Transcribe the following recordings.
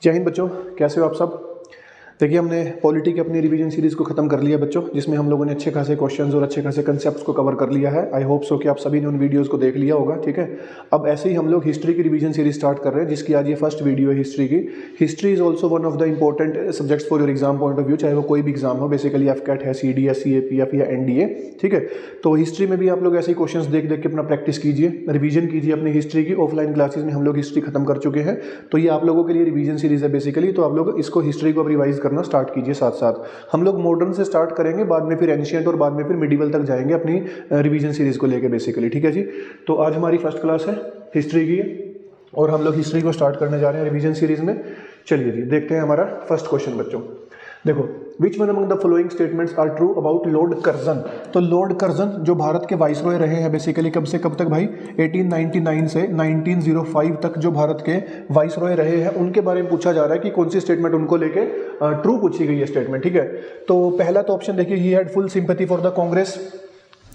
जय हिंद बच्चों, कैसे हो आप सब। देखिए, हमने पॉलिटी की अपनी रिवीजन सीरीज़ को ख़त्म कर लिया बच्चों, जिसमें हम लोगों ने अच्छे खासे क्वेश्चंस और अच्छे खासे कंसेप्ट्स को कवर कर लिया है। आई होप सो कि आप सभी ने उन वीडियोस को देख लिया होगा। ठीक है, अब ऐसे ही हम लोग हिस्ट्री की रिवीजन सीरीज स्टार्ट कर रहे हैं, जिसकी आज ये फर्स्ट वीडियो है हिस्ट्री की। History is also one of the important subjects for your exam point of view, चाहे वो कोई भी एग्जाम हो, बेसिकली एफकैट है, CDS, CAPF या NDA। ठीक है, तो हिस्ट्री में भी आप लोग ऐसे ही क्वेश्चन देख देख के अपना प्रैक्टिस कीजिए, रिवीजन कीजिए अपनी हिस्ट्री की। ऑफलाइन क्लासेज में हम लोग हिस्ट्री खत्म कर चुके हैं, तो ये आप लोगों के लिए रिवीजन सीरीज है बेसिकली। तो आप लोग इसको हिस्ट्री को अब रिवाइज करना स्टार्ट कीजिए। साथ साथ हम लोग मॉडर्न से स्टार्ट करेंगे, बाद में फिर एंशिएंट और बाद में फिर मिडिवल तक जाएंगे अपनी रिवीजन सीरीज को लेके बेसिकली। ठीक है जी, तो आज हमारी फर्स्ट क्लास है हिस्ट्री की और हम लोग हिस्ट्री को स्टार्ट करने जा रहे हैं रिवीजन सीरीज में। चलिए जी, देखते हैं हमारा फर्स्ट क्वेश्चन बच्चों। देखो, which one among the following statements are true about Lord Curzon. तो लॉर्ड कर्जन जो भारत के वाइसरॉय रहे हैं बेसिकली, कब से कब तक भाई, 1899 से 1905 तक जो भारत के वाइसरॉय रहे हैं, उनके बारे में पूछा जा रहा है कि कौन सी स्टेटमेंट उनको लेके ट्रू पूछी गई है स्टेटमेंट। ठीक है, तो पहला तो ऑप्शन देखिए, he had full sympathy for the Congress,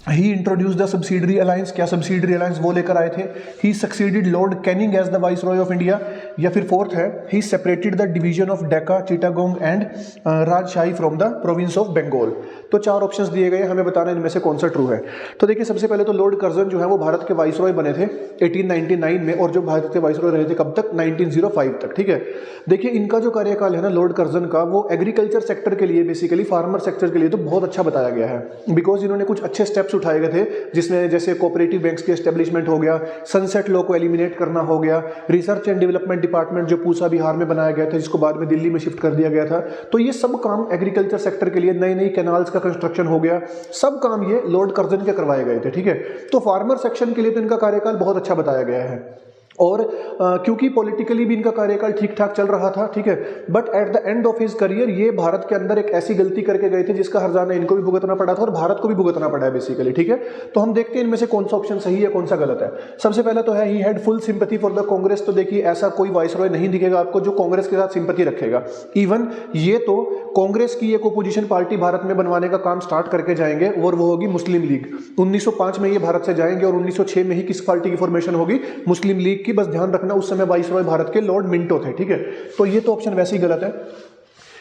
he introduce the subsidiary alliance. क्या सब्सिडरी अलायंस वो लेकर आए थे। He succeeded Lord Canning as the viceroy of India. या फिर फोर्थ है, he separated the division of Dacca, Chittagong and Rajshahi from the province of Bengal. तो चार ऑप्शंस दिए गए, हमें बताना इनमें से कौन सा ट्रू है। तो देखिए, सबसे पहले तो लॉर्ड कर्जन जो है वो भारत के वाइसरॉय बने थे 1899 में, और जो भारत के वाइसरॉय रहे थे कब तक, 1905 तक। ठीक है, देखिए इनका जो कार्यकाल है ना लॉर्ड कर्जन का, वो एग्रीकल्चर सेक्टर के लिए बेसिकली, फार्मर सेक्टर के लिए तो बहुत अच्छा बताया गया है, बिकॉज इन्होंने कुछ अच्छे स्टेप्स उठाए गए थे, जिसमें जैसे कोऑपरेटिव बैंक्स के एस्टेब्लिशमेंट हो गया, सनसेट लॉ को एलिमिनेट करना हो गया, रिसर्च एंड डेवलपमेंट डिपार्टमेंट जो पूसा बिहार में बनाया गया था, जिसको बाद में दिल्ली में शिफ्ट कर दिया गया था। तो ये सब काम एग्रीकल्चर सेक्टर के लिए, नई नई कैनाल्स का कंस्ट्रक्शन हो गया, सब काम ये लॉर्ड कर्जन के करवाए गए थे। ठीक है, तो फार्मर सेक्शन के लिए तो इनका कार्यकाल बहुत अच्छा बताया गया है, और क्योंकि पॉलिटिकली भी इनका कार्यकाल ठीक ठाक चल रहा था। ठीक है, but at the end of his career ये भारत के अंदर एक ऐसी गलती करके गए थे जिसका हर्जाना इनको भी भुगतना पड़ा था और भारत को भी भुगतना पड़ा है बेसिकली। ठीक है, तो हम देखते हैं इनमें से कौन सा ऑप्शन सही है, कौन सा गलत है। सबसे पहला तो है, ही had full sympathy for the Congress. तो देखिए, ऐसा कोई वाइसरॉय नहीं दिखेगा आपको जो कांग्रेस के साथ सिंपैथी रखेगा। इवन ये तो कांग्रेस की एक ओपोजिशन पार्टी भारत में बनवाने का काम स्टार्ट करके जाएंगे, और वो होगी मुस्लिम लीग। 1905 में ये भारत से जाएंगे और 1906 में ही किस पार्टी की फॉर्मेशन होगी, मुस्लिम लीग की। बस ध्यान रखना, उस समय वाइसरॉय भारत के लॉर्ड मिंटो थे। ठीक है, तो ये तो ऑप्शन वैसे ही गलत है।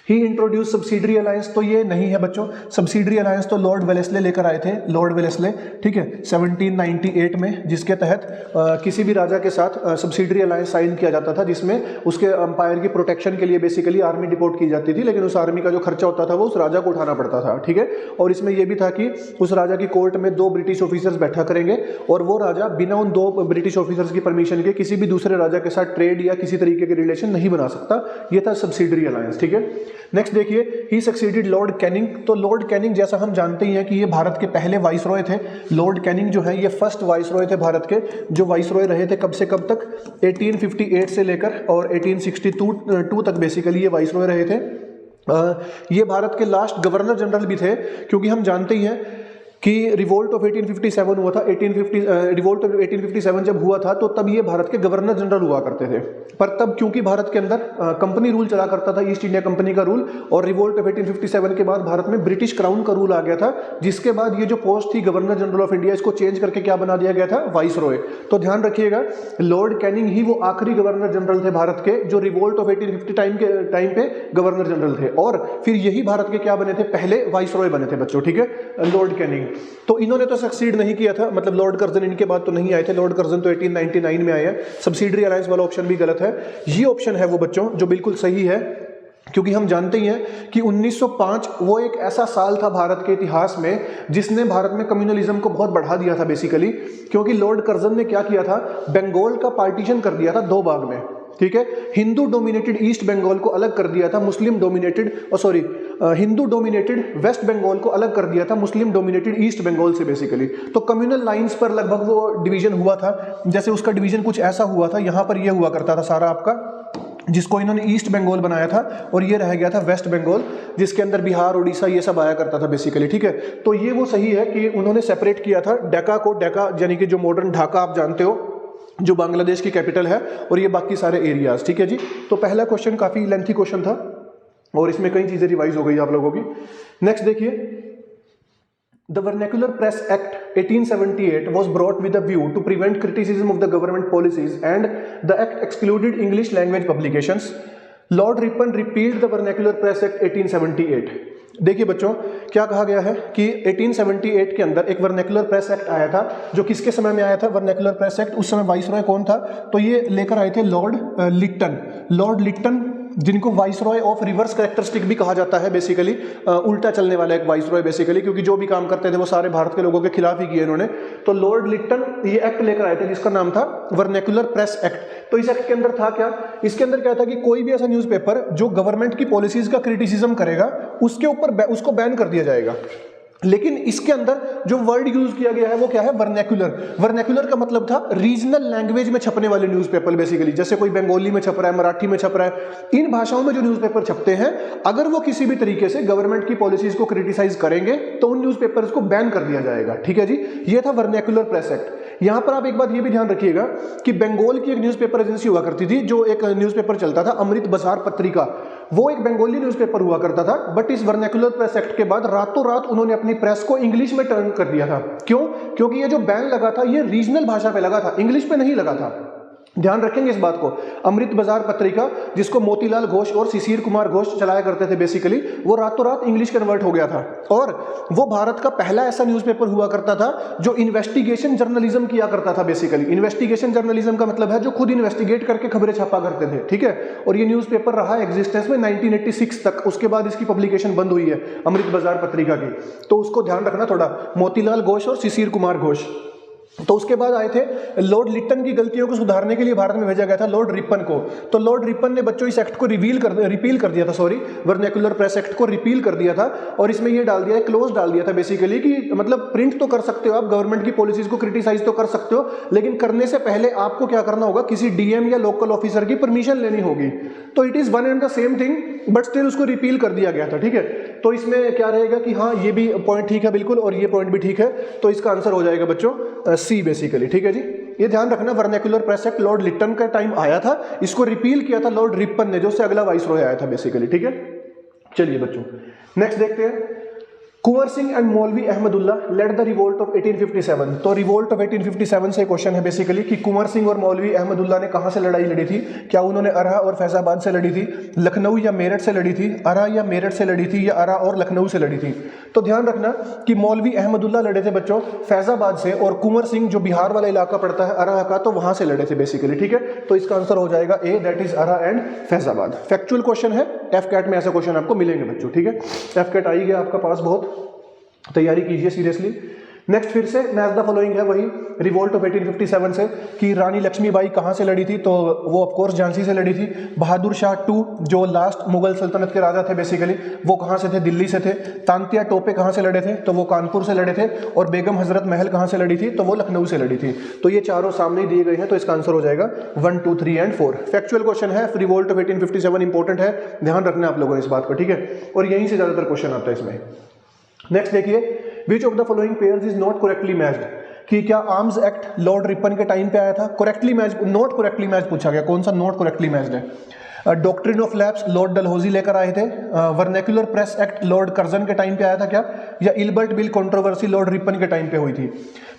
ही इंट्रोड्यूस सब्सिडरी अलायंस, तो ये नहीं है बच्चों। सब्सिडरी अलायंस तो लॉर्ड वेलेस्ले लेकर आए थे, लॉर्ड वेलेस्ले। ठीक है, 1798 में, जिसके तहत किसी भी राजा के साथ सब्सिडरी अलायंस साइन किया जाता था, जिसमें उसके अंपायर की प्रोटेक्शन के लिए बेसिकली आर्मी डिपोर्ट की जाती थी, लेकिन उस आर्मी का जो खर्चा होता था वो उस राजा को उठाना पड़ता था। ठीक है, और इसमें यह भी था कि उस राजा की कोर्ट में 2 ब्रिटिश ऑफिसर्स बैठा करेंगे, और वो राजा बिना उन 2 ब्रिटिश ऑफिसर्स की परमिशन के किसी भी दूसरे राजा के साथ ट्रेड या किसी तरीके के रिलेशन नहीं बना सकता। यह था सब्सिडरी अलायंस। ठीक है, नेक्स्ट देखिए, ही सक्सीडेड लॉर्ड कैनिंग। तो लॉर्ड कैनिंग, जैसा हम जानते ही हैं कि ये भारत के पहले वाइसरॉय थे। लॉर्ड कैनिंग जो है ये फर्स्ट वाइसरॉय थे भारत के, जो वाइसरॉय रहे थे कब से कब तक, 1858 से लेकर और 1862 तक बेसिकली ये वाइसरॉय रहे थे। ये भारत के लास्ट गवर्नर जनरल भी थे, क्योंकि हम जानते ही हैं कि रिवोल्ट ऑफ 1857 हुआ था। रिवोल्ट ऑफ 1857 जब हुआ था, तो तब ये भारत के गवर्नर जनरल हुआ करते थे, पर तब क्योंकि भारत के अंदर कंपनी रूल चला करता था, ईस्ट इंडिया कंपनी का रूल, और रिवोल्ट ऑफ 1857 के बाद भारत में ब्रिटिश क्राउन का रूल आ गया था, जिसके बाद ये जो पोस्ट थी गवर्नर जनरल ऑफ इंडिया, इसको चेंज करके क्या बना दिया गया था, वाइसरॉय। तो ध्यान रखिएगा, लॉर्ड कैनिंग ही वो आखिरी गवर्नर जनरल थे भारत के, जो रिवोल्ट ऑफ 1850 टाइम पे गवर्नर जनरल थे, और फिर यही भारत के क्या बने थे, पहले वाइसरॉय बने थे बच्चों। ठीक है, लॉर्ड कैनिंग। तो इन्होंने तो सक्सीड नहीं किया था, मतलब लॉर्ड कर्जन इनके बाद तो नहीं आए थे, लॉर्ड कर्जन तो 1899 में आए हैं। सब्सिडरी अलायंस वाला ऑप्शन भी गलत है। ये ऑप्शन है वो बच्चों जो बिल्कुल सही है, क्योंकि हम जानते ही हैं कि 1905 वो एक ऐसा साल था भारत के इतिहास में जिसने भारत में कम्युनलिज्म को बहुत बढ़ा दिया था बेसिकली, क्योंकि लॉर्ड कर्जन ने क्या किया था, बंगाल का पार्टीशन कर दिया था 2 भाग में। ठीक है, हिंदू डोमिनेटेड ईस्ट बंगाल को अलग कर दिया था, Muslim dominated Hindu dominated West Bengal को अलग कर दिया था मुस्लिम डोमिनेटेड ईस्ट बंगाल से बेसिकली। तो कम्युनल लाइंस पर लगभग वो डिवीजन हुआ था। जैसे उसका डिवीजन कुछ ऐसा हुआ था, यहाँ पर ये हुआ करता था सारा आपका, जिसको इन्होंने ईस्ट बंगाल बनाया था, और ये रह गया था वेस्ट बंगाल, जिसके अंदर बिहार, उड़ीसा ये सब आया करता था बेसिकली। ठीक है, तो ये वो सही है कि उन्होंने सेपरेट किया था डेक्का को, डेक्का यानी कि जो मॉडर्न ढाका आप जानते हो, जो बांग्लादेश की कैपिटल है, और ये बाकी सारे एरियाज। ठीक है जी, तो पहला क्वेश्चन काफी लेंथी क्वेश्चन था और इसमें कई चीजें रिवाइज हो गई आप लोगों की। नेक्स्ट देखिए, The Vernacular Press Act 1878 was brought with a view to prevent criticism of the government policies, and the act excluded English language publications. Lord Ripon repealed the vernacular press act 1878। देखिए बच्चों, क्या कहा गया है कि 1878 के अंदर एक वर्नैक्युलर प्रेस एक्ट आया था, जो किसके समय में आया था वर्नैक्युलर प्रेस एक्ट? उस समय वाइसरॉय कौन था? तो ये लेकर आए थे लॉर्ड लिट्टन, जिनको वाइसरॉय ऑफ रिवर्स कैरेक्टरिस्टिक भी कहा जाता है, बेसिकली उल्टा चलने वाला एक वाइसरॉय बेसिकली, क्योंकि जो भी काम करते थे वो सारे भारत के लोगों के खिलाफ ही किए इन्होंने। तो लॉर्ड लिट्टन ये एक्ट लेकर आए थे जिसका नाम था वर्नैक्युलर प्रेस एक्ट। तो इस एक्ट के अंदर था क्या? इसके अंदर क्या था कि कोई भी ऐसा न्यूज़पेपर जो गवर्नमेंट की पॉलिसीज का क्रिटिसिज्म करेगा उसके ऊपर उसको बैन कर दिया जाएगा। लेकिन इसके अंदर जो वर्ड यूज किया गया है वो क्या है? वर्नैक्युलर का मतलब था रीजनल लैंग्वेज में छपने वाले न्यूज़पेपर बेसिकली, जैसे कोई बंगाली में छप रहा है, मराठी में छप रहा है, इन भाषाओं में जो न्यूज़पेपर छपते हैं, अगर वो किसी भी तरीके से गवर्नमेंट की पॉलिसीज को क्रिटिसाइज करेंगे तो उन न्यूज़पेपर्स को बैन कर दिया जाएगा। ठीक है जी, ये था वर्नैक्युलर प्रेस एक्ट। यहां पर आप एक बात ये भी ध्यान रखिएगा कि बंगाल की एक न्यूज़पेपर एजेंसी हुआ करती थी, जो एक न्यूज़पेपर चलता था अमृत बाजार पत्रिका, वो एक बंगाली न्यूज़पेपर हुआ करता था। बट इस वर्नैक्युलर प्रेस एक्ट के बाद रातों रात उन्होंने अपनी प्रेस को इंग्लिश में टर्न कर दिया था। क्यों? क्योंकि ये जो बैन लगा था ये रीजनल भाषा पे लगा था, इंग्लिश पे नहीं लगा था। ध्यान रखेंगे इस बात को। अमृत बाजार पत्रिका, जिसको मोतीलाल घोष और शिशिर कुमार घोष चलाया करते थे बेसिकली, वो रातों रात इंग्लिश कन्वर्ट हो गया था, और वो भारत का पहला ऐसा न्यूज़पेपर हुआ करता था जो इन्वेस्टिगेशन जर्नलिज्म किया करता था बेसिकली। इन्वेस्टिगेशन जर्नलिज्म का मतलब है जो खुद इन्वेस्टिगेट करके खबरें छापा करते थे। ठीक है, और ये न्यूज़पेपर रहा एग्जिस्टेंस में 1986 तक, उसके बाद इसकी पब्लिकेशन बंद हुई है अमृत बाजार पत्रिका की। तो उसको ध्यान रखना थोड़ा, मोतीलाल घोष और शिशिर कुमार घोष। तो उसके बाद आए थे लॉर्ड लिट्टन की गलतियों को सुधारने के लिए भारत में भेजा गया था लॉर्ड रिपन को। तो लॉर्ड रिपन ने बच्चों इस एक्ट को रिपील कर दिया था, वर्नैक्युलर प्रेस एक्ट को रिपील कर दिया था, और इसमें ये डाल दिया, क्लोज डाल दिया था बेसिकली कि मतलब प्रिंट तो कर सकते हो आप, गवर्नमेंट की पॉलिसीज को क्रिटिसाइज तो कर सकते हो, लेकिन करने से पहले आपको क्या करना होगा? किसी डीएम या लोकल ऑफिसर की परमिशन लेनी होगी। तो it is one and the same thing, but still उसको रिपील कर दिया गया था। ठीक है, तो इसमें क्या रहेगा कि हाँ ये भी पॉइंट ठीक है बिल्कुल, और ये पॉइंट भी ठीक है, तो इसका आंसर हो जाएगा बच्चों सी बेसिकली। ठीक है जी, ये ध्यान रखना, vernacular press act Lord Lytton का टाइम आया था, इसको रिपील किया था लॉर्ड रिपन ने, जो उससे अगला वाइसरॉय आया था बेसिकली। ठीक है, चलिए बच्चों नेक्स्ट देखते हैं। कुंवर Singh and Maulvi Ahmadullah led the revolt of 1857। तो रिवोल्ट ऑफ 1857 से क्वेश्चन है बेसिकली कि कुंवर सिंह और मौलवी अहमदुल्ला ने कहां से लड़ाई लड़ी थी? क्या उन्होंने अरहा और फैजाबाद से लड़ी थी, लखनऊ या मेरठ से लड़ी थी, अरहा या मेरठ से लड़ी थी, या अरहा और लखनऊ से लड़ी थी? तो ध्यान रखना कि मौलवी अहमदुल्ला लड़े थे बच्चों फैजाबाद से, और कुंवर सिंह जो बिहार वाला इलाका पड़ता है अरहा का, तो वहां से लड़े थे बेसिकली। ठीक है, तो इसका आंसर हो जाएगा ए, दैट इज अरहा एंड फैजाबाद। फैक्चुअल क्वेश्चन है, एफ कैट में ऐसे क्वेश्चन आपको मिलेंगे बच्चों। ठीक है, एफ कैट आई गया आपका पास, बहुत तैयारी कीजिए सीरियसली। नेक्स्ट फिर से मैच द फॉलोइंग है, वही रिवोल्ट ऑफ 1857 से कि रानी लक्ष्मीबाई कहाँ से लड़ी थी? तो वो ऑफ कोर्स झांसी से लड़ी थी। बहादुर शाह टू जो लास्ट मुगल सल्तनत के राजा थे बेसिकली, वो कहाँ से थे? दिल्ली से थे। तांतिया टोपे कहाँ से लड़े थे? तो वो कानपुर से लड़े थे। और बेगम हजरत महल कहाँ से लड़ी थी? तो वो लखनऊ से लड़ी थी। तो ये चारों सामने दिए गए हैं, तो इसका आंसर हो जाएगा 1, 2, 3 एंड 4। फैक्चुअल क्वेश्चन है, रिवोल्ट ऑफ 1857 इंपॉर्टेंट है, ध्यान रखना आप लोगों ने इस बात को। ठीक है, और यहीं से ज्यादातर क्वेश्चन आता है इसमें। नेक्स्ट देखिए, which of the following pairs is not correctly matched, कि क्या आर्म्स एक्ट लॉर्ड रिपन के टाइम पे आया था? Correctly match, not correctly match पूछा गया, कौन सा नॉट करेक्टली मैच्ड है? Doctrine of lapse Lord Dalhousie लेकर आए थे। Vernacular press act Lord Curzon के टाइम पे आया था क्या? या Ilbert bill controversy Lord Ripon के टाइम पे हुई थी?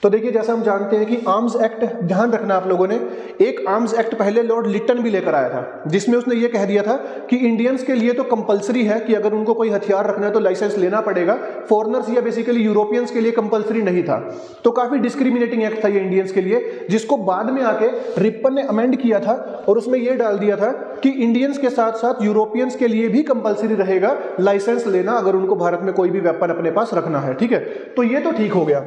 तो देखिए, जैसा हम जानते हैं कि आर्म्स एक्ट, ध्यान रखना आप लोगों ने, एक आर्म्स एक्ट पहले लॉर्ड लिट्टन भी लेकर आया था, जिसमें उसने ये कह दिया था कि इंडियंस के लिए तो कंपलसरी है कि अगर उनको कोई हथियार रखना है तो लाइसेंस लेना पड़ेगा, फॉरनर्स या बेसिकली यूरोपियंस के लिए कंपलसरी नहीं था। तो काफी डिस्क्रिमिनेटिंग एक्ट था ये इंडियंस के लिए, जिसको बाद में आके रिपन ने अमेंड किया था, और उसमें यह डाल दिया था कि इंडियंस के साथ साथ यूरोपियंस के लिए भी कंपलसरी रहेगा लाइसेंस लेना, अगर उनको भारत में कोई भी वेपन अपने पास रखना है। ठीक है, तो ये तो ठीक हो गया।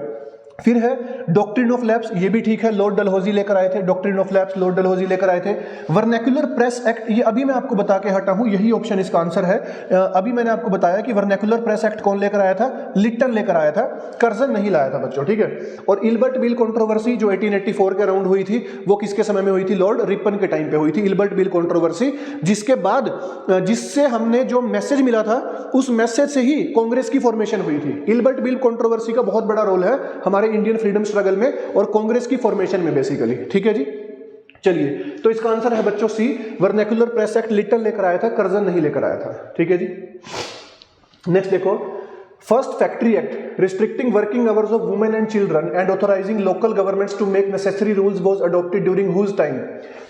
फिर है डॉक्ट्रिन ऑफ लैप्स, ये भी ठीक है, लॉर्ड डलहौजी लेकर आए थे। Doctrine of lapse Lord Dalhousie लेकर आए थे। वर्नैक्युलर प्रेस एक्ट, ये अभी मैं आपको बता के हटा हूं, यही ऑप्शन इसका आंसर है। अभी मैंने आपको बताया कि वर्नैक्युलर प्रेस एक्ट कौन लेकर आया था? लिट्टन लेकर आया था, कर्जन नहीं लाया था बच्चों। ठीक है, और इल्बर्ट बिल कंट्रोवर्सी जो 1884 के अराउंड हुई थी, वो किसके समय में हुई थी? लॉर्ड रिपन के टाइम पे हुई थी इल्बर्ट बिल कंट्रोवर्सी, जिसके बाद जिससे हमने जो मैसेज मिला था, उस मैसेज से ही कांग्रेस की फॉर्मेशन हुई थी। इल्बर्ट बिल कंट्रोवर्सी का बहुत बड़ा रोल है हमारे इंडियन फ्रीडम स्ट्रगल में और कांग्रेस की फॉर्मेशन में बेसिकली। ठीक है जी, चलिए, तो इसका आंसर है बच्चों सी, वर्नैक्युलर प्रेस एक्ट लिट्टन लेकर आया था, कर्जन नहीं लेकर आया था। ठीक है जी, नेक्स्ट देखो, first factory act restricting working hours of women and children and authorising local governments to make necessary rules was adopted during whose time?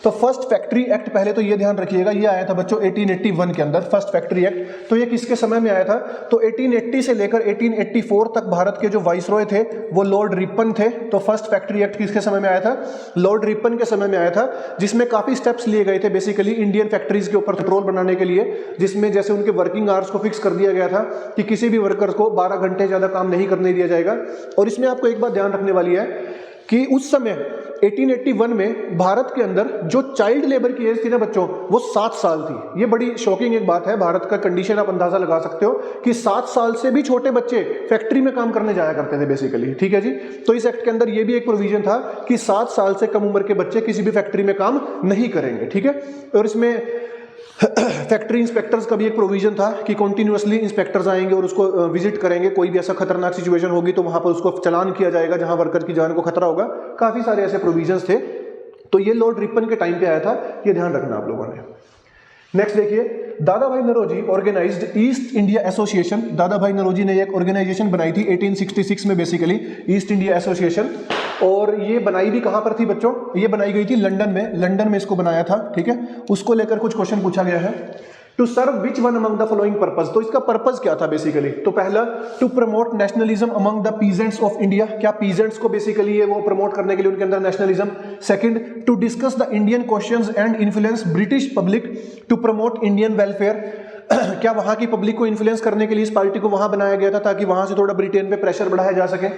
तो फर्स्ट फैक्ट्री एक्ट, पहले तो ये ध्यान रखिएगा, ये आया था बच्चों 1881 के अंदर फर्स्ट फैक्ट्री एक्ट। तो ये किसके समय में आया था? तो 1880 से लेकर 1884 तक भारत के जो वाइसरॉय थे वो लॉर्ड रिपन थे। तो फर्स्ट फैक्ट्री एक्ट किसके समय में आया था? लॉर्ड रिपन के समय में आया था, जिसमें काफी स्टेप्स लिए गए थे बेसिकली इंडियन फैक्ट्रीज के ऊपर कंट्रोल बनाने के लिए, जिसमें जैसे उनके वर्किंग आवर्स को फिक्स कर दिया गया था कि किसी भी वर्कर्स को 12 घंटे ज्यादा काम नहीं करने दिया जाएगा। और इसमें आपको एक बात ध्यान रखने वाली है कि उस समय 1881 में भारत के अंदर जो चाइल्ड लेबर की एज थी ना बच्चों, वो 7 साल थी। ये बड़ी शॉकिंग एक बात है, भारत का कंडीशन आप अंदाजा लगा सकते हो कि 7 साल से भी छोटे बच्चे फैक्ट्री में काम करने जाया करते थे बेसिकली, ठीक है जी। तो इस एक्ट के अंदर ये भी एक प्रोविजन था कि 7 साल से कम उम्र के बच्चे किसी भी फैक्ट्री में काम नहीं करेंगे, ठीक है। और इसमें फैक्ट्री इंस्पेक्टर्स का भी एक प्रोविजन था कि कॉन्टिन्यूअसली इंस्पेक्टर्स आएंगे और उसको विजिट करेंगे, कोई भी ऐसा खतरनाक सिचुएशन होगी तो वहां पर उसको चालान किया जाएगा जहां वर्कर की जान को खतरा होगा। काफी सारे ऐसे प्रोविजंस थे। तो ये लॉर्ड रिपन के टाइम पे आया था, ये ध्यान रखना आप लोगों ने। नेक्स्ट देखिए, Dadabhai Naoroji organised East India Association. Dadabhai Naoroji ने एक ऑर्गेनाइजेशन बनाई थी 1866 में बेसिकली, ईस्ट इंडिया एसोसिएशन। और ये बनाई भी कहां पर थी बच्चों? ये बनाई गई थी लंदन में, लंदन में इसको बनाया था, ठीक है। उसको लेकर कुछ क्वेश्चन पूछा गया है। To serve which one among the following purpose. तो इसका पर्पस क्या था बेसिकली? तो पहला, to promote nationalism among the peasants of India. क्या पीजेंट्स को बेसिकली ये वो प्रमोट करने के लिए उनके अंदर nationalism. Second, to discuss the Indian questions and influence British public to promote Indian welfare. क्या वहां की पब्लिक को इन्फ्लुएंस करने के लिए इस पार्टी को वहां बनाया गया था ताकि वहां से थोड़ा ब्रिटेन पे प्रेशर बढ़ाया जा सके।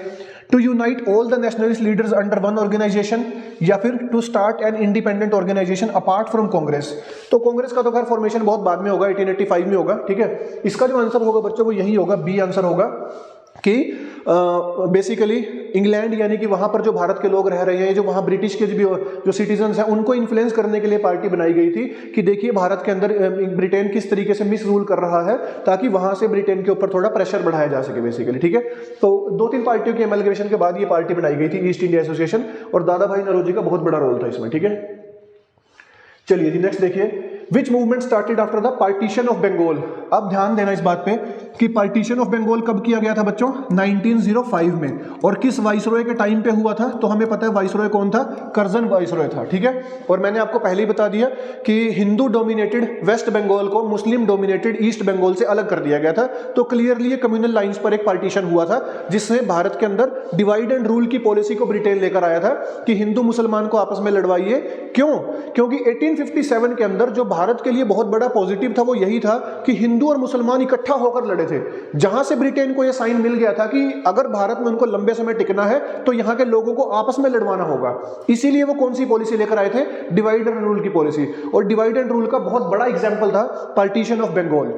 To unite all the nationalist leaders under one organisation, या फिर to start an independent organisation apart from Congress. तो कांग्रेस का तो खैर फॉर्मेशन बहुत बाद में होगा, 1885 में होगा, ठीक है। इसका जो आंसर होगा बच्चों वो यही होगा, बी आंसर होगा कि बेसिकली इंग्लैंड, यानी कि वहां पर जो भारत के लोग रह रहे हैं, जो वहां ब्रिटिश के जो सिटीजन्स हैं, उनको इन्फ्लुएंस करने के लिए पार्टी बनाई गई थी कि देखिए भारत के अंदर ब्रिटेन किस तरीके से मिस रूल कर रहा है, ताकि वहां से ब्रिटेन के ऊपर थोड़ा प्रेशर बढ़ाया जा सके बेसिकली, ठीक है। तो 2-3 पार्टियों की एमलगेशन के बाद ये पार्टी बनाई गई थी ईस्ट इंडिया एसोसिएशन, और दादा भाई नौरोजी का बहुत बड़ा रोल था इसमें, ठीक है। चलिए जी नेक्स्ट देखिए, which movement started after the partition of Bengal. अब ध्यान देना इस बात पे कि पार्टीशन ऑफ बंगाल कब किया गया था बच्चों? 1905 में। और किस वाइसरॉय के टाइम पे हुआ था? तो हमें पता है वाइसरॉय कौन था, कर्जन वाइसरॉय था, ठीक है। और मैंने आपको पहले ही बता दिया कि हिंदू डोमिनेटेड वेस्ट बंगाल को मुस्लिम डोमिनेटेड ईस्ट बंगाल से अलग कर दिया गया था। तो क्लियरली ये कम्युनल लाइंस पर एक पार्टीशन हुआ था, जिससे भारत के अंदर डिवाइड एंड रूल की पॉलिसी को ब्रिटेन लेकर आया था कि हिंदू मुसलमान को आपस में लड़वाइए। क्यों? क्योंकि 1857 के अंदर जो भारत के लिए बहुत बड़ा पॉजिटिव था वो यही था कि हिंदू और मुसलमान इकट्ठा होकर लड़े थे, जहां से ब्रिटेन को यह साइन मिल गया था कि अगर भारत में उनको लंबे समय टिकना है तो यहां के लोगों को आपस में लड़वाना होगा। इसीलिए वो कौन सी पॉलिसी लेकर आए थे? डिवाइड एंड रूल की पॉलिसी। और डिवाइड एंड रूल का बहुत बड़ा एग्जांपल था पार्टीशन ऑफ बंगाल।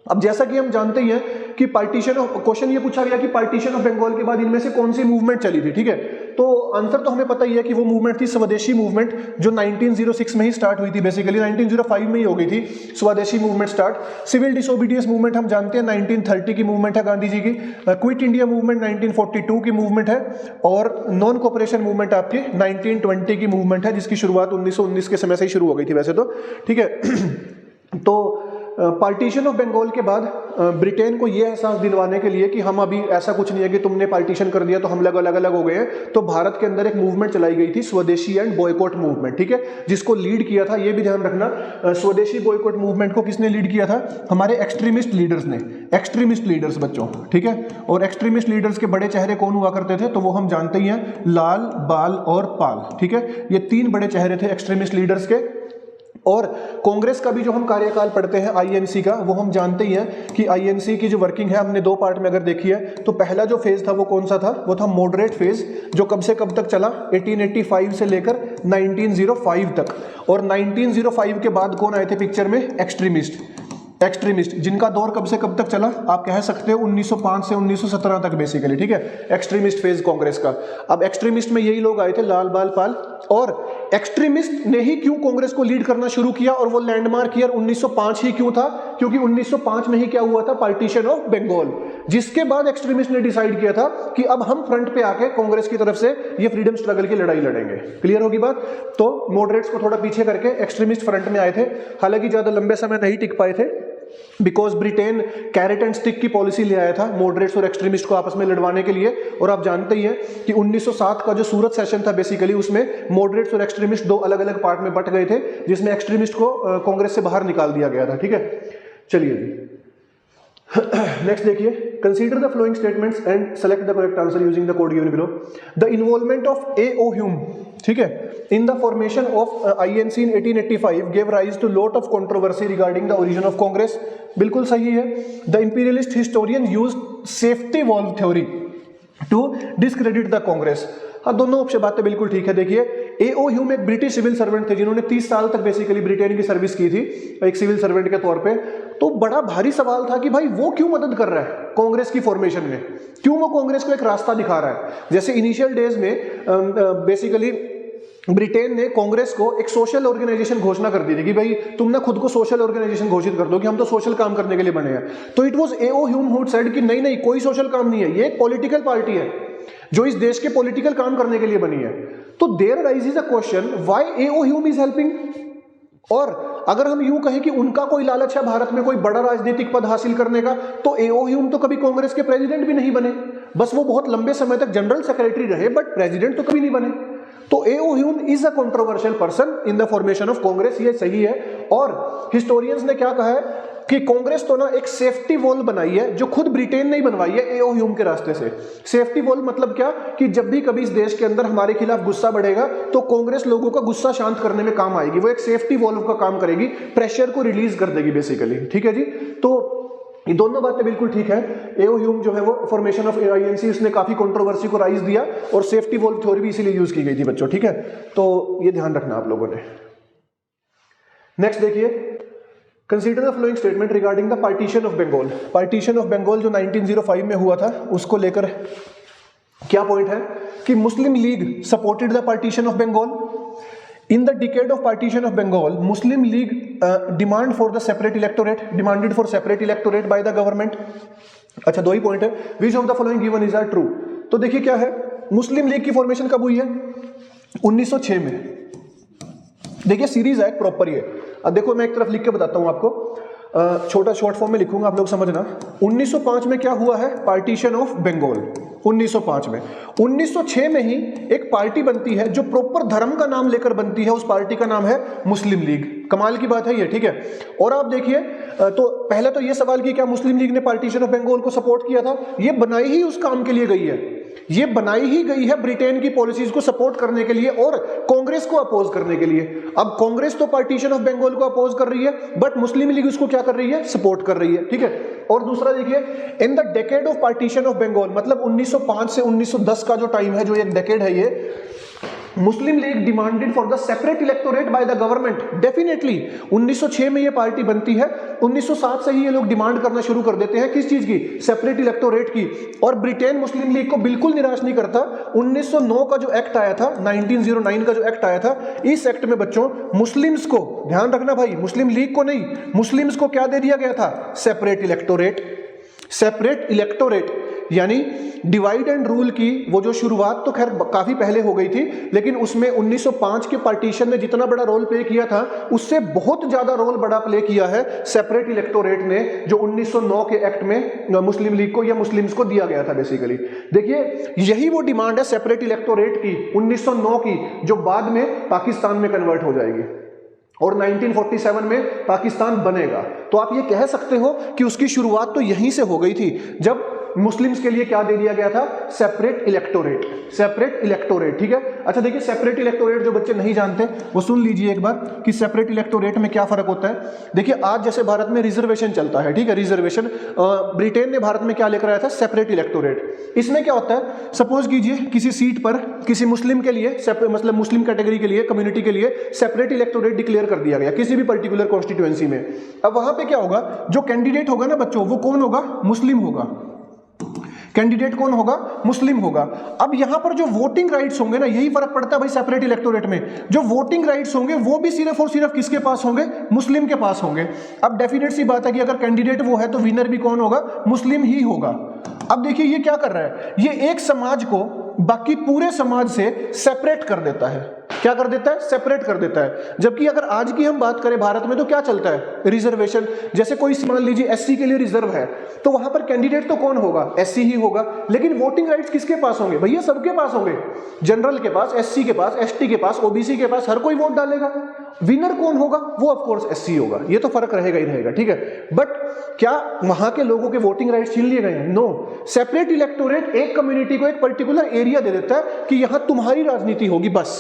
अब जैसा कि हम जानते ही हैं कि पार्टीशन ऑफ, क्वेश्चन ये पूछा गया कि पार्टीशन ऑफ बंगाल के बाद इनमें से कौन सी मूवमेंट चली थी, ठीक है। तो आंसर तो हमें पता ही है कि वो मूवमेंट थी स्वदेशी मूवमेंट, जो 1906 में ही स्टार्ट हुई थी, बेसिकली 1905 में ही हो गई थी Swadeshi movement start. Civil disobedience movement हम जानते हैं 1930 की मूवमेंट है गांधी जी की। क्विट इंडिया मूवमेंट 1942 की मूवमेंट है। और नॉन कोऑपरेशन मूवमेंट आपकी 1920 की मूवमेंट है, जिसकी शुरुआत 1919 के समय से ही शुरू हो गई थी वैसे तो, ठीक है। तो पार्टीशन ऑफ बंगाल के बाद ब्रिटेन को यह एहसास दिलवाने के लिए कि हम अभी ऐसा कुछ नहीं है कि तुमने पार्टीशन कर दिया तो हम अलग अलग हो गए हैं, तो भारत के अंदर एक मूवमेंट चलाई गई थी स्वदेशी एंड बॉयकॉट मूवमेंट, ठीक है, जिसको लीड किया था, ये भी ध्यान रखना, स्वदेशी बॉयकॉट मूवमेंट को किसने लीड किया था? हमारे एक्सट्रीमिस्ट लीडर्स ने, एक्सट्रीमिस्ट लीडर्स बच्चों, ठीक है। और एक्सट्रीमिस्ट लीडर्स के बड़े चेहरे कौन हुआ करते थे? तो वो हम जानते ही हैं, लाल, बाल और पाल, ठीक है। ये 3 बड़े चेहरे थे एक्सट्रीमिस्ट लीडर्स के। और कांग्रेस का भी जो हम कार्यकाल पढ़ते हैं आईएनसी का, वो हम जानते ही हैं कि आईएनसी की जो वर्किंग है हमने 2 पार्ट में अगर देखी है, तो पहला जो फेज था वो कौन सा था? वो था मॉडरेट फेज, जो कब से कब तक चला? 1885 से लेकर 1905 तक। और 1905 के बाद कौन आए थे पिक्चर में? एक्सट्रीमिस्ट, जिनका दौर कब से कब तक चला? आप कह सकते हो 1905 से 1917 तक बेसिकली, ठीक है। एक्सट्रीमिस्ट फेज कांग्रेस का। अब एक्सट्रीमिस्ट में यही लोग आए थे, लाल, बाल, पाल। और एक्सट्रीमिस्ट ने ही क्यों कांग्रेस को लीड करना शुरू किया और वो लैंडमार्क ईयर 1905 ही क्यों था? क्योंकि 1905 में ही क्या हुआ था? पार्टीशन ऑफ बंगाल, जिसके बाद एक्सट्रीमिस्ट ने डिसाइड किया था कि अब हम फ्रंट पे आके कांग्रेस की तरफ से ये फ्रीडम स्ट्रगल की लड़ाई लड़ेंगे। क्लियर होगी बात? तो मॉडरेट्स को थोड़ा पीछे करके एक्सट्रीमिस्ट फ्रंट में आए थे, हालांकि ज्यादा लंबे समय नहीं टिक पाए थे, because Britain carrot and stick की पॉलिसी ले आया था मॉडरेट्स और एक्सट्रीमिस्ट को आपस में लड़वाने के लिए। और आप जानते ही हैं कि 1907 का जो सूरत सेशन था बेसिकली उसमें मॉडरेट्स और एक्सट्रीमिस्ट दो अलग अलग पार्ट में बट गए थे, जिसमें एक्सट्रीमिस्ट को कांग्रेस से बाहर निकाल दिया गया था। ठीक है, चलिए जी नेक्स्ट देखिए, consider the following statements and select the correct answer using the code given below. The involvement of A.O. Hume, ठीक है, in the formation of INC in 1885 gave rise to lot of controversy regarding the origin of Congress। बिल्कुल सही है। The imperialist historian used safety valve theory to discredit the Congress। हाँ, दोनों option बातें बिल्कुल ठीक है। देखिए A.O. ह्यूम एक ब्रिटिश सिविल सर्वेंट थे जिन्होंने 30 साल तक बेसिकली ब्रिटेन की सर्विस की थी एक सिविल सर्वेंट के तौर पे। तो बड़ा भारी सवाल था कि भाई वो क्यों मदद कर रहा है कांग्रेस की फॉर्मेशन में, क्यों वो कांग्रेस को एक रास्ता दिखा रहा है। जैसे इनिशियल डेज में बेसिकली ब्रिटेन ने कांग्रेस को एक सोशल ऑर्गेनाइजेशन घोषणा कर दी थी कि भाई तुम ना खुद को सोशल ऑर्गेनाइजेशन घोषित कर दो कि हम तो सोशल काम करने के लिए बने हैं। तो it was A.O. Hume who said कि नहीं नहीं, कोई सोशल काम नहीं है, ये एक पॉलिटिकल पार्टी है जो इस देश के पॉलिटिकल काम करने के लिए बनी है। तो there rises a question why A.O. Hume is helping. और अगर हम यूं कहें कि उनका कोई लालच है भारत में कोई बड़ा राजनीतिक पद हासिल करने का, तो A.O. ह्यूम तो कभी कांग्रेस के प्रेसिडेंट भी नहीं बने, बस वो बहुत लंबे समय तक जनरल सेक्रेटरी रहे बट प्रेसिडेंट तो कभी नहीं बने। तो A.O. Hume is a controversial person in the formation of Congress, ये सही है। और हिस्टोरियंस ने क्या कहा है कि कांग्रेस तो ना एक सेफ्टी वॉल बनाई है जो खुद ब्रिटेन ने ही बनवाई है A.O. ह्यूम के रास्ते से। सेफ्टी वॉल मतलब क्या कि जब भी कभी इस देश के अंदर हमारे खिलाफ गुस्सा बढ़ेगा तो कांग्रेस लोगों का गुस्सा शांत करने में काम आएगी, वो एक सेफ्टी वॉल्व का काम करेगी, प्रेशर को रिलीज कर देगी बेसिकली। ठीक है जी, तो ये दोनों बातें बिल्कुल ठीक है। A.O. ह्यूम जो है वो फॉर्मेशन ऑफ INC उसने काफी कंट्रोवर्सी को राइज दिया और सेफ्टी वॉल्व थ्योरी भी इसीलिए यूज की गई थी बच्चों। ठीक है, तो ये ध्यान रखना आप लोगों ने। नेक्स्ट देखिए, consider the following statement regarding the partition of Bengal. Partition of Bengal जो 1905 में हुआ था उसको लेकर क्या पॉइंट है कि Muslim League supported the partition of Bengal. In the decade of partition of Bengal, Muslim League demand for the separate electorate, demanded for separate electorate by the government। अच्छा, दो ही पॉइंट है। Which of the following given is are true। तो देखिए क्या है, मुस्लिम league की formation कब हुई है? 1906 में। देखिए सीरीज है प्रॉपर ये। अब देखो मैं एक तरफ लिख के बताता हूं आपको, छोटा शॉर्ट फॉर्म में लिखूंगा आप लोग समझना। 1905 में क्या हुआ है? पार्टीशन ऑफ बंगाल 1905 में। 1906 में ही एक पार्टी बनती है जो प्रॉपर धर्म का नाम लेकर बनती है, उस पार्टी का नाम है मुस्लिम लीग। कमाल की बात है ये, ठीक है। और आप देखिए, तो पहले तो ये सवाल कि क्या मुस्लिम लीग ने पार्टीशन ऑफ बंगाल को सपोर्ट किया था? ये बनाई ही उस काम के लिए गई है, ये बनाई ही गई है ब्रिटेन की पॉलिसीज को सपोर्ट करने के लिए और कांग्रेस को अपोज करने के लिए। अब कांग्रेस तो पार्टीशन ऑफ बंगाल को अपोज कर रही है बट मुस्लिम लीग उसको क्या कर रही है? सपोर्ट कर रही है, ठीक है। और दूसरा देखिए, in the decade of partition of Bengal, मतलब 1905 से 1910 का जो टाइम है, जो एक डेकेड है ये, Muslim League demanded for the separate electorate by the government. Definitely 1906 में ये पार्टी बनती है, 1907 से ही ये लोग डिमांड करना शुरू कर देते हैं किस चीज की? सेपरेट इलेक्टोरेट की। और ब्रिटेन मुस्लिम लीग को बिल्कुल निराश नहीं करता। 1909 का जो एक्ट आया था, 1909 का जो एक्ट आया था, इस एक्ट में बच्चों मुस्लिम्स को, ध्यान रखना भाई, मुस्लिम लीग को नहीं, मुस्लिम्स को क्या दे दिया गया था? Separate electorate. सेपरेट इलेक्टोरेट यानी डिवाइड एंड रूल की वो जो शुरुआत तो खैर काफी पहले हो गई थी, लेकिन उसमें 1905 के पार्टीशन ने जितना बड़ा रोल प्ले किया था उससे बहुत ज्यादा रोल बड़ा प्ले किया है सेपरेट इलेक्टोरेट ने, जो 1909 के एक्ट में मुस्लिम लीग को या मुस्लिम्स को दिया गया था बेसिकली। देखिए यही वो डिमांड है सेपरेट इलेक्टोरेट की 1909 की, जो बाद में पाकिस्तान में कन्वर्ट हो जाएगी और 1947 में पाकिस्तान बनेगा। तो आप ये कह सकते हो कि उसकी शुरुआत तो यहीं से हो गई थी, जब मुस्लिम्स के लिए क्या दे दिया गया था? Separate electorate. सेपरेट इलेक्टोरेट, ठीक है। अच्छा देखिए, सेपरेट इलेक्टोरेट जो बच्चे नहीं जानते वो सुन लीजिए एक बार कि सेपरेट इलेक्टोरेट में क्या फर्क होता है। देखिए आज जैसे भारत में रिजर्वेशन चलता है, ठीक है, रिजर्वेशन, ब्रिटेन ने भारत में क्या लेकर आया था? Separate electorate. इसमें क्या होता है, सपोज कीजिए किसी सीट पर किसी मुस्लिम के लिए, मतलब मुस्लिम कैटेगरी के लिए, कम्युनिटी के लिए सेपरेट इलेक्टोरेट डिक्लेयर कर दिया गया किसी भी पर्टिकुलर कॉन्स्टिट्यूएंसी में। अब वहां पे क्या होगा, जो कैंडिडेट होगा ना बच्चों, वो कौन होगा? मुस्लिम होगा। कैंडिडेट कौन होगा? मुस्लिम होगा। अब यहां पर जो वोटिंग राइट्स होंगे ना, यही फर्क पड़ता है भाई सेपरेट इलेक्टोरेट में। जो वोटिंग राइट्स होंगे वो भी सिर्फ और सिर्फ किसके पास होंगे? मुस्लिम के पास होंगे। अब डेफिनेट सी बात है कि अगर कैंडिडेट वो है तो विनर भी कौन होगा? मुस्लिम ही होगा। अब देखिए ये क्या कर रहा है, ये एक समाज को बाकी पूरे समाज से सेपरेट कर देता है। क्या कर देता है? सेपरेट कर देता है। जबकि अगर आज की हम बात करें भारत में तो क्या चलता है? रिजर्वेशन। जैसे कोई मान लीजिए एससी के लिए रिजर्व है तो वहां पर कैंडिडेट तो कौन होगा? एससी ही होगा, लेकिन वोटिंग राइट्स किसके पास होंगे? भैया सबके पास होंगे। जनरल के पास, एससी के पास, एसटी के पास, ओबीसी के पास, हर कोई वोट डालेगा। विनर कौन होगा? वो ऑफ कोर्स एससी होगा। ये तो फर्क रहेगा ही रहेगा, ठीक है। बट क्या वहां के लोगों के वोटिंग राइट्स छीन लिए गए हैं? नो। सेपरेट इलेक्टोरेट एक कम्युनिटी को एक पर्टिकुलर एरिया दे देता है कि यहां तुम्हारी राजनीति होगी बस।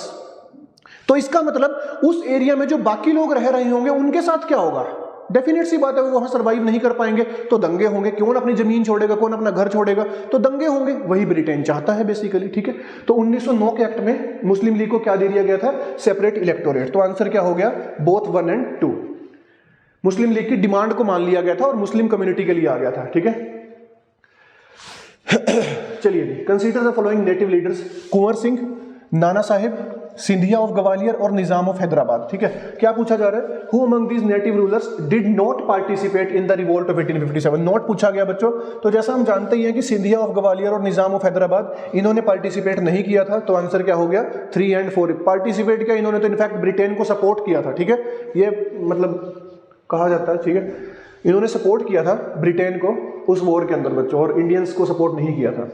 तो इसका मतलब उस एरिया में जो बाकी लोग रह रहे होंगे उनके साथ क्या होगा? डेफिनेट सी बात है वो वहां सर्वाइव नहीं कर पाएंगे, तो दंगे होंगे। कौन अपनी जमीन छोड़ेगा, कौन अपना घर छोड़ेगा? तो दंगे होंगे। वही ब्रिटेन चाहता है बेसिकली, ठीक है। तो 1909 के एक्ट में मुस्लिम लीग को क्या दे दिया गया था? Separate electorate. तो आंसर क्या हो गया? बोथ 1 और 2। मुस्लिम लीग की डिमांड को मान लिया गया था और मुस्लिम कम्युनिटी के लिए आ गया था, ठीक है। चलिए जी, consider the following native leaders. Kunwar Singh, Nana Sahib, Scindia of Gwalior और निजाम ऑफ हैदराबाद, ठीक है। क्या पूछा जा रहा है? Who among these native rulers did not participate in the revolt of 1857? Not पूछा गया बच्चों। तो जैसा हम जानते ही हैं कि सिंधिया ऑफ ग्वालियर और निजाम ऑफ हैदराबाद इन्होंने पार्टिसिपेट नहीं किया था, तो आंसर क्या हो गया? 3 और 4। पार्टिसिपेट किया इन्होंने तो इनफैक्ट ब्रिटेन को सपोर्ट किया था, ठीक है। ये मतलब कहा जाता है, ठीक है। इन्होंने सपोर्ट किया था ब्रिटेन को उस वॉर के अंदर बच्चों, और इंडियंस को सपोर्ट नहीं किया था।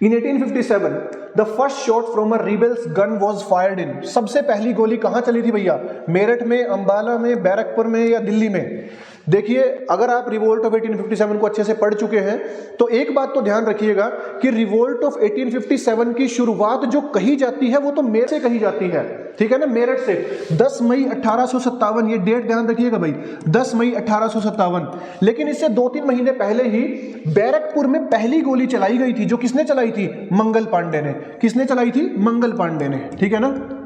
In 1857, the first shot from a rebel's gun was fired in। सबसे पहली गोली कहां चली थी भैया? मेरठ में, अंबाला में, बैरकपुर में या दिल्ली में? देखिए, अगर आप रिवोल्ट ऑफ 1857 को अच्छे से पढ़ चुके हैं तो एक बात तो ध्यान रखिएगा कि रिवोल्ट ऑफ 1857 की शुरुआत जो कही जाती है वो तो मेरठ से कही जाती है, ठीक है ना, मेरठ से। 10 मई 1857, ये डेट ध्यान रखिएगा भाई, 10 मई 1857। लेकिन इससे 2-3 महीने पहले ही बैरकपुर में पहली गोली चलाई गई थी, जो किसने चलाई थी? मंगल पांडे ने। किसने चलाई थी? मंगल पांडे ने, ठीक है ना।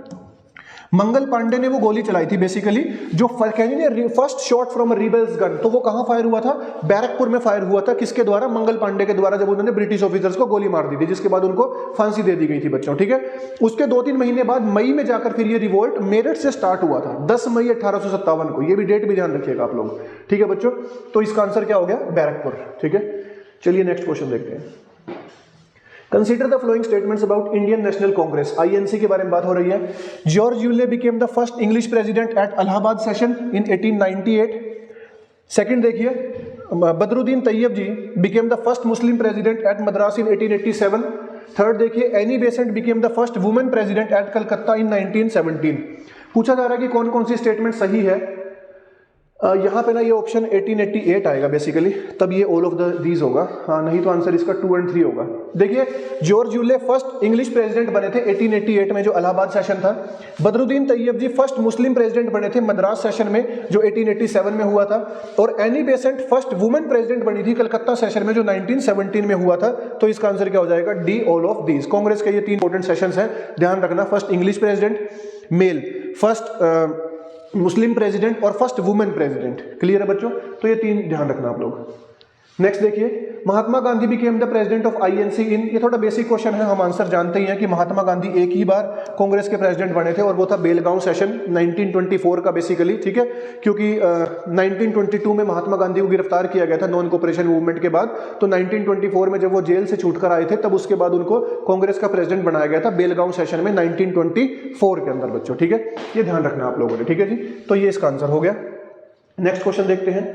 मंगल पांडे ने वो गोली चलाई थी बेसिकली, जो first shot from rebels gun. तो वो कहां फायर हुआ था? बैरकपुर में फायर हुआ था। किसके द्वारा? मंगल पांडे के द्वारा, जब उन्होंने ब्रिटिश ऑफिसर्स को गोली मार दी थी, जिसके बाद उनको फांसी दे दी गई थी बच्चों, ठीक है। उसके 2-3 महीने बाद मई में जाकर फिर ये रिवोल्ट मेरठ से स्टार्ट हुआ था, 10 मई 1857 को। ये भी डेट भी ध्यान रखिएगा आप लोग, ठीक है बच्चों। तो इसका आंसर क्या हो गया? बैरकपुर, ठीक है। चलिए नेक्स्ट क्वेश्चन देखते हैं। Consider the following statements about Indian National Congress, INC के बारे में बात हो रही है। George Yule became the first English president at Allahabad session in 1898। Second देखिए, Badruddin Tyab ji became the first Muslim president at Madras in 1887। Third देखिए, Annie Besant became the first women president at Calcutta in 1917। पूछा जा रहा है कि कौन कौन सी स्टेटमेंट सही है। यहाँ पे ना ये ऑप्शन 1888 आएगा बेसिकली, तब ये ऑल ऑफ दीज होगा, हाँ, नहीं तो आंसर इसका 2 और 3 होगा। देखिए, George Yule first English president बने थे 1888 में, जो इलाहाबाद सेशन था। बदरुद्दीन तैयब जी फर्स्ट मुस्लिम प्रेसिडेंट बने थे मद्रास सेशन में, जो 1887 में हुआ था। और Annie Besant first women president बनी थी कलकत्ता सेशन में, जो 1917 में हुआ था। तो इसका आंसर क्या हो जाएगा? D, all of these. Congress के ये 3 इंपॉर्टेंट सेशंस हैं, ध्यान रखना। First English president male, first Muslim president और फर्स्ट वुमेन प्रेसिडेंट। क्लियर है बच्चों? तो ये 3 ध्यान रखना आप लोग। नेक्स्ट देखिए, Mahatma Gandhi became the president of INC in. ये थोड़ा बेसिक क्वेश्चन है, हम आंसर जानते ही हैं कि महात्मा गांधी एक ही बार कांग्रेस के प्रेसिडेंट बने थे, और वो था बेलगांव सेशन 1924 का बेसिकली, ठीक है। क्योंकि 1922 में महात्मा गांधी को गिरफ्तार किया गया था नॉन कोऑपरेशन मूवमेंट के बाद। तो 1924 में जब वो जेल से छूटकर आए थे, तब उसके बाद उनको कांग्रेस का प्रेसिडेंट बनाया गया था बेलगांव सेशन में 1924 के अंदर बच्चों, ठीक है। ये ध्यान रखना आप लोगों ने, ठीक है जी। तो ये इसका आंसर हो गया। नेक्स्ट क्वेश्चन देखते हैं।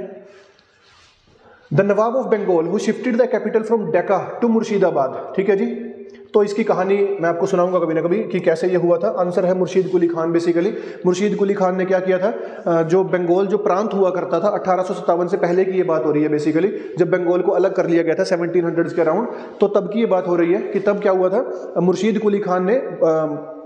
The nawab of Bengal who shifted the capital from Dacca to Murshidabad, ठीक है जी। तो इसकी कहानी मैं आपको सुनाऊंगा कभी ना कभी कि कैसे ये हुआ था। आंसर है मुर्शीद कुली खान बेसिकली। मुर्शीद कुली खान ने क्या किया था, जो बंगाल जो प्रांत हुआ करता था 1857 से पहले की ये बात हो रही है बेसिकली, जब बंगाल को अलग कर लिया गया था 1700s के अराउंड, तो तब की ये बात हो रही है कि तब क्या हुआ था, मुर्शीद कुली खान ने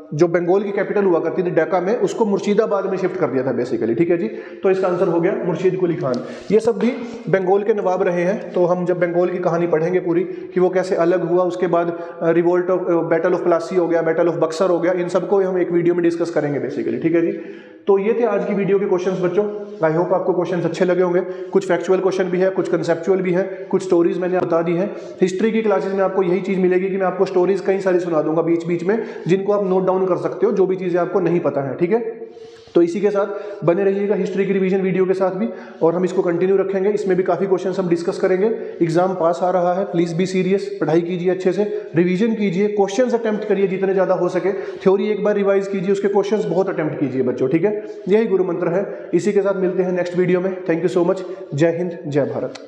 जो बंगाल की कैपिटल हुआ करती थी डेक्का में, उसको मुर्शिदाबाद में शिफ्ट कर दिया था बेसिकली, ठीक है जी। तो इसका आंसर हो गया मुर्शीद कुली खान। ये सब भी बंगाल के नवाब रहे हैं। तो हम जब बंगाल की कहानी पढ़ेंगे पूरी कि वो कैसे अलग हुआ, उसके बाद revolt of battle of Plassey हो गया, बैटल ऑफ बक्सर हो गया, इन सबको हम एक वीडियो में डिस्कस करेंगे बेसिकली, ठीक है जी। तो ये थे आज की वीडियो के क्वेश्चंस बच्चों। आई होप आपको क्वेश्चंस अच्छे लगे होंगे। कुछ फैक्चुअल क्वेश्चन भी है, कुछ कंसेप्चुअल भी है, कुछ स्टोरीज मैंने बता दी है। हिस्ट्री की क्लासेस में आपको यही चीज मिलेगी कि मैं आपको स्टोरीज कई सारी सुना दूंगा बीच बीच में, जिनको आप नोट डाउन कर सकते हो, जो भी चीजें आपको नहीं पता है, ठीक है। तो इसी के साथ बने रहिएगा हिस्ट्री की रिवीजन वीडियो के साथ भी, और हम इसको कंटिन्यू रखेंगे। इसमें भी काफ़ी क्वेश्चन हम डिस्कस करेंगे। एग्जाम पास आ रहा है, प्लीज़ बी सीरियस, पढ़ाई कीजिए अच्छे से, रिवीजन कीजिए, क्वेश्चंस अटेम्प्ट करिए जितने ज़्यादा हो सके, थ्योरी एक बार रिवाइज कीजिए, उसके क्वेश्चंस बहुत अटेम्प्ट कीजिए बच्चों, ठीक है। यही गुरु मंत्र है। इसी के साथ मिलते हैं नेक्स्ट वीडियो में। Thank you so much. जय हिंद, जय भारत।